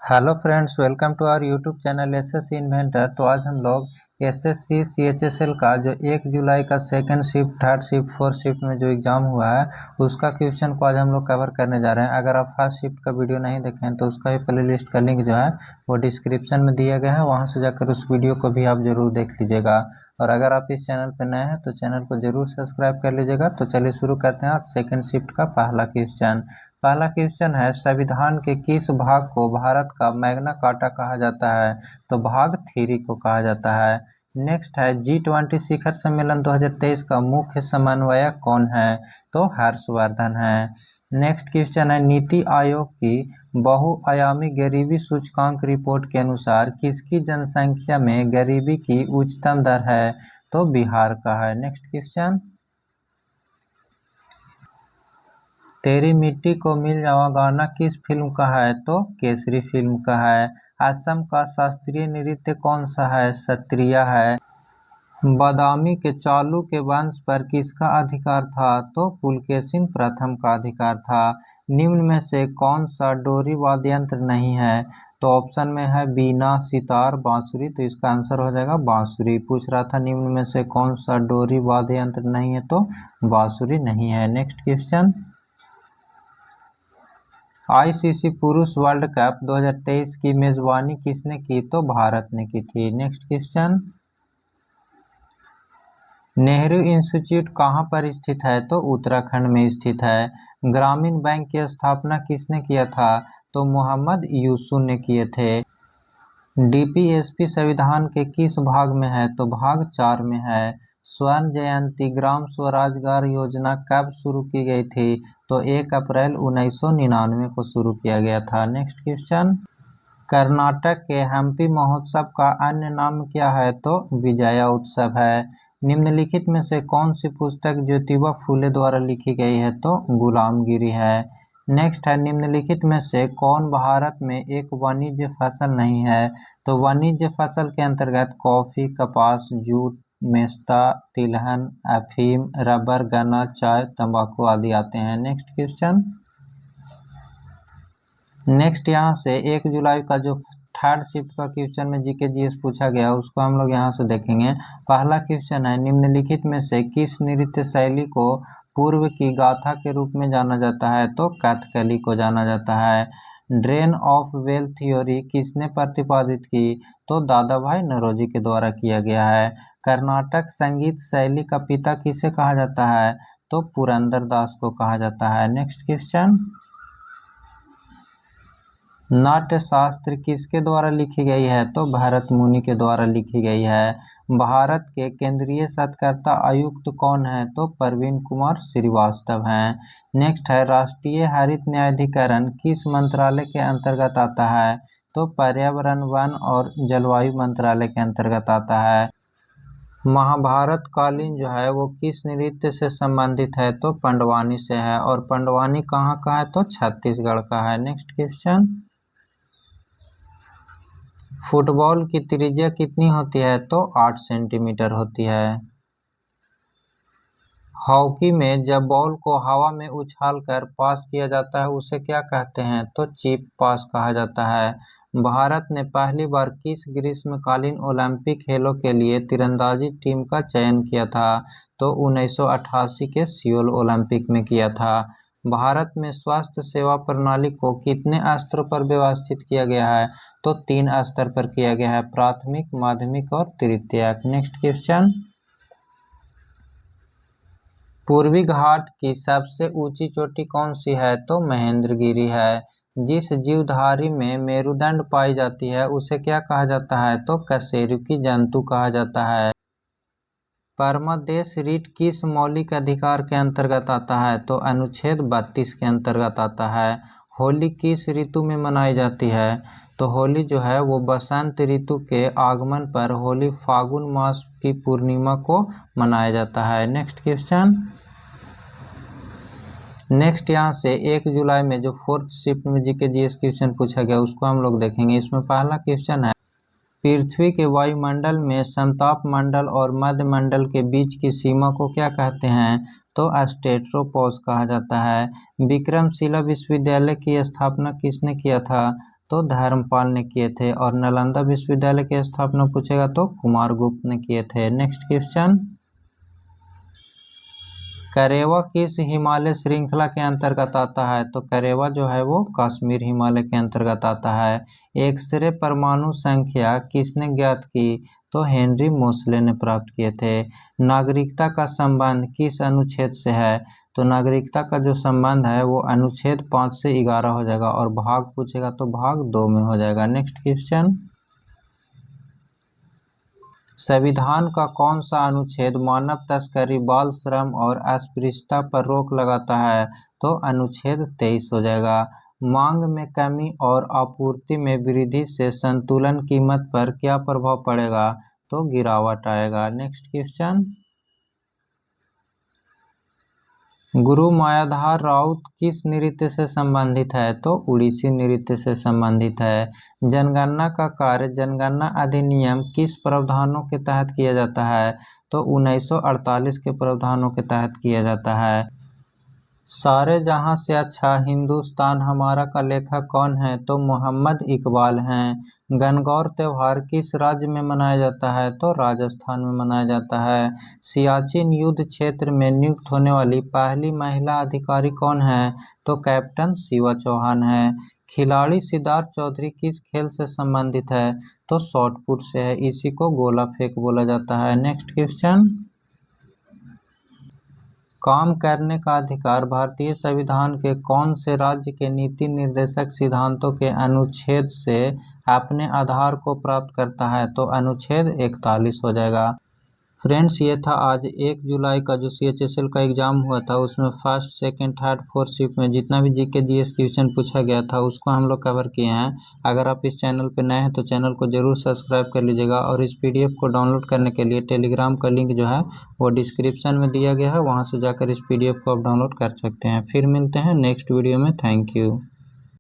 Hello friends, welcome to our YouTube channel SSC Inventor. तो आज हम लोग एसएससी सीएचएसएल का जो 1 जुलाई का second shift, third shift, fourth shift में जो एग्ज़ाम हुआ है उसका क्वेश्चन को आज हम लोग कवर करने जा रहे हैं। अगर आप फर्स्ट शिफ्ट का वीडियो नहीं देखें हैं तो उसका भी प्ले लिस्ट का लिंक जो है वो डिस्क्रिप्शन में दिया गया है, वहाँ से जाकर उस वीडियो को भी आप ज़रूर देख लीजिएगा। और अगर आप इस चैनल पर नए हैं तो चैनल को ज़रूर सब्सक्राइब कर लीजिएगा। तो चलिए शुरू करते हैं आज सेकेंड शिफ्ट का पहला क्वेश्चन। पहला क्वेश्चन है, संविधान के किस भाग को भारत का मैग्ना कार्टा कहा जाता है? तो भाग 3 को कहा जाता है। नेक्स्ट है, G20 शिखर सम्मेलन 2023 का मुख्य समन्वयक कौन है? तो हर्षवर्धन है। नेक्स्ट क्वेश्चन है, नीति आयोग की बहुआयामी गरीबी सूचकांक रिपोर्ट के अनुसार किसकी जनसंख्या में गरीबी की उच्चतम दर है? तो बिहार का है। नेक्स्ट क्वेश्चन, तेरी मिट्टी को मिल जावा गाना किस फिल्म का है? तो केसरी फिल्म का है। असम का शास्त्रीय नृत्य कौन सा है? सत्रिया है। बादामी के चालू के वंश पर किसका अधिकार था? तो पुलकेशिन प्रथम का अधिकार था। निम्न में से कौन सा डोरी वाद्य यंत्र नहीं है? तो ऑप्शन में है बीना, सितार, बांसुरी। तो इसका आंसर हो जाएगा बांसुरी। पूछ रहा था निम्न में से कौन सा डोरी वाद्य यंत्र नहीं है, तो बांसुरी नहीं है। नेक्स्ट क्वेश्चन, आईसीसी पुरुष वर्ल्ड कप 2023 की मेजबानी किसने की? तो भारत ने की थी। नेक्स्ट क्वेश्चन, नेहरू इंस्टीट्यूट कहाँ पर स्थित है? तो उत्तराखंड में स्थित है। ग्रामीण बैंक की स्थापना किसने किया था? तो मोहम्मद यूसुफ ने किए थे। डीपीएसपी संविधान के किस भाग में है? तो भाग 4 में है। स्वर्ण जयंती ग्राम स्वरोजगार योजना कब शुरू की गई थी? तो 1 अप्रैल 1999 को शुरू किया गया था। नेक्स्ट क्वेश्चन, कर्नाटक के हम्पी महोत्सव का अन्य नाम क्या है? तो विजया उत्सव है। निम्नलिखित में से कौन सी पुस्तक ज्योतिबा फूले द्वारा लिखी गई है? तो गुलामगिरी है। नेक्स्ट है, निम्नलिखित में से कौन भारत में एक वाणिज्य फसल नहीं है? तो वाणिज्य फसल के अंतर्गत कॉफी, कपास, जूट, मेस्ता, तिलहन, अफीम, रबर, गन्ना, चाय, तंबाकू आदि आते हैं। नेक्स्ट क्वेश्चन, नेक्स्ट यहाँ से 1 जुलाई का जो थर्ड शिफ्ट का क्वेश्चन में जीके जीएस पूछा गया उसको हम लोग यहाँ से देखेंगे। पहला क्वेश्चन है, निम्नलिखित में से किस नृत्य शैली को पूर्व की गाथा के रूप में जाना जाता है? तो कथकली को जाना जाता है। ड्रेन ऑफ वेल थ्योरी किसने प्रतिपादित की? तो दादा भाई नौरोजी के द्वारा किया गया है। कर्नाटक संगीत शैली का पिता किसे कहा जाता है? तो पुरंदर दास को कहा जाता है। नेक्स्ट क्वेश्चन, नाट्य शास्त्र किसके द्वारा लिखी गई है? तो भरत मुनि के द्वारा लिखी गई है। भारत के केंद्रीय शोधकर्ता आयुक्त कौन है? तो प्रवीण कुमार श्रीवास्तव हैं। नेक्स्ट है, राष्ट्रीय हरित न्यायाधिकरण किस मंत्रालय के अंतर्गत आता है? तो पर्यावरण, वन और जलवायु मंत्रालय के अंतर्गत आता है। महाभारत कालीन जो है वो किस नृत्य से संबंधित है? तो पंडवानी से है। और पंडवानी कहाँ का है? तो छत्तीसगढ़ का है। नेक्स्ट क्वेश्चन, फुटबॉल की त्रिज्या कितनी होती है? तो 8 सेंटीमीटर होती है। हॉकी में जब बॉल को हवा में उछालकर पास किया जाता है उसे क्या कहते हैं? तो चिप पास कहा जाता है। भारत ने पहली बार किस ग्रीष्मकालीन ओलंपिक खेलों के लिए तीरंदाजी टीम का चयन किया था? तो 1988 के सियोल ओलंपिक में किया था। भारत में स्वास्थ्य सेवा प्रणाली को कितने स्तरों पर व्यवस्थित किया गया है? तो 3 स्तर पर किया गया है, प्राथमिक, माध्यमिक और तृतीयक। नेक्स्ट क्वेश्चन, पूर्वी घाट की सबसे ऊंची चोटी कौन सी है? तो महेंद्रगिरी है। जिस जीवधारी में मेरुदंड पाई जाती है उसे क्या कहा जाता है? तो कशेरुकी जंतु कहा जाता है। परमादेश रीट किस मौलिक अधिकार के अंतर्गत आता है? तो अनुच्छेद 32 के अंतर्गत आता है। होली किस ऋतु में मनाई जाती है? तो होली जो है वो बसंत ऋतु के आगमन पर होली फागुन मास की पूर्णिमा को मनाया जाता है। नेक्स्ट क्वेश्चन, नेक्स्ट यहाँ से 1 जुलाई में जो फोर्थ शिफ्ट में जीके जीएस क्वेश्चन पूछा गया उसको हम लोग देखेंगे। इसमें पहला क्वेश्चन है, पृथ्वी के वायुमंडल में समताप मंडल और मध्य मंडल के बीच की सीमा को क्या कहते हैं? तो स्ट्रेटोपोज कहा जाता है। विक्रमशिला विश्वविद्यालय की स्थापना किसने किया था? तो धर्मपाल ने किए थे। और नालंदा विश्वविद्यालय की स्थापना पूछेगा तो कुमारगुप्त ने किए थे। नेक्स्ट क्वेश्चन, करेवा किस हिमालय श्रृंखला के अंतर्गत आता है? तो करेवा जो है वो कश्मीर हिमालय के अंतर्गत आता है। एक्सरे परमाणु संख्या किसने ज्ञात की? तो हेनरी मोसले ने प्राप्त किए थे। नागरिकता का संबंध किस अनुच्छेद से है? तो नागरिकता का जो संबंध है वो अनुच्छेद 5 से 11 हो जाएगा, और भाग पूछेगा तो भाग 2 में हो जाएगा। नेक्स्ट क्वेश्चन, संविधान का कौन सा अनुच्छेद मानव तस्करी, बाल श्रम और अस्पृश्यता पर रोक लगाता है? तो अनुच्छेद 23 हो जाएगा। मांग में कमी और आपूर्ति में वृद्धि से संतुलन कीमत पर क्या प्रभाव पड़ेगा? तो गिरावट आएगा। नेक्स्ट क्वेश्चन, गुरु मायाधार राउत किस नृत्य से संबंधित है? तो उड़ीसी नृत्य से संबंधित है। जनगणना का कार्य जनगणना अधिनियम किस प्रावधानों के तहत किया जाता है? तो 1948 के प्रावधानों के तहत किया जाता है। सारे जहां से अच्छा हिंदुस्तान हमारा का लेखक कौन है? तो मोहम्मद इकबाल हैं। गणगौर त्योहार किस राज्य में मनाया जाता है? तो राजस्थान में मनाया जाता है। सियाचिन युद्ध क्षेत्र में नियुक्त होने वाली पहली महिला अधिकारी कौन है? तो कैप्टन शिवा चौहान है। खिलाड़ी सिद्धार्थ चौधरी किस खेल से संबंधित है? तो शॉटपुट से है, इसी को गोला फेंक बोला जाता है। नेक्स्ट क्वेश्चन, काम करने का अधिकार भारतीय संविधान के कौन से राज्य के नीति निर्देशक सिद्धांतों के अनुच्छेद से अपने आधार को प्राप्त करता है? तो अनुच्छेद 41 हो जाएगा। फ्रेंड्स, ये था आज 1 जुलाई का जो CHSL का एग्ज़ाम हुआ था, उसमें first, second, third, fourth shift में जितना भी GK GS क्वेश्चन पूछा गया था उसको हम लोग कवर किए हैं। अगर आप इस चैनल पर नए हैं तो चैनल को ज़रूर सब्सक्राइब कर लीजिएगा, और इस PDF को डाउनलोड करने के लिए टेलीग्राम का लिंक जो है वो डिस्क्रिप्शन में दिया गया है, वहाँ से जाकर इस PDF को आप डाउनलोड कर सकते हैं। फिर मिलते हैं नेक्स्ट वीडियो में। Thank you.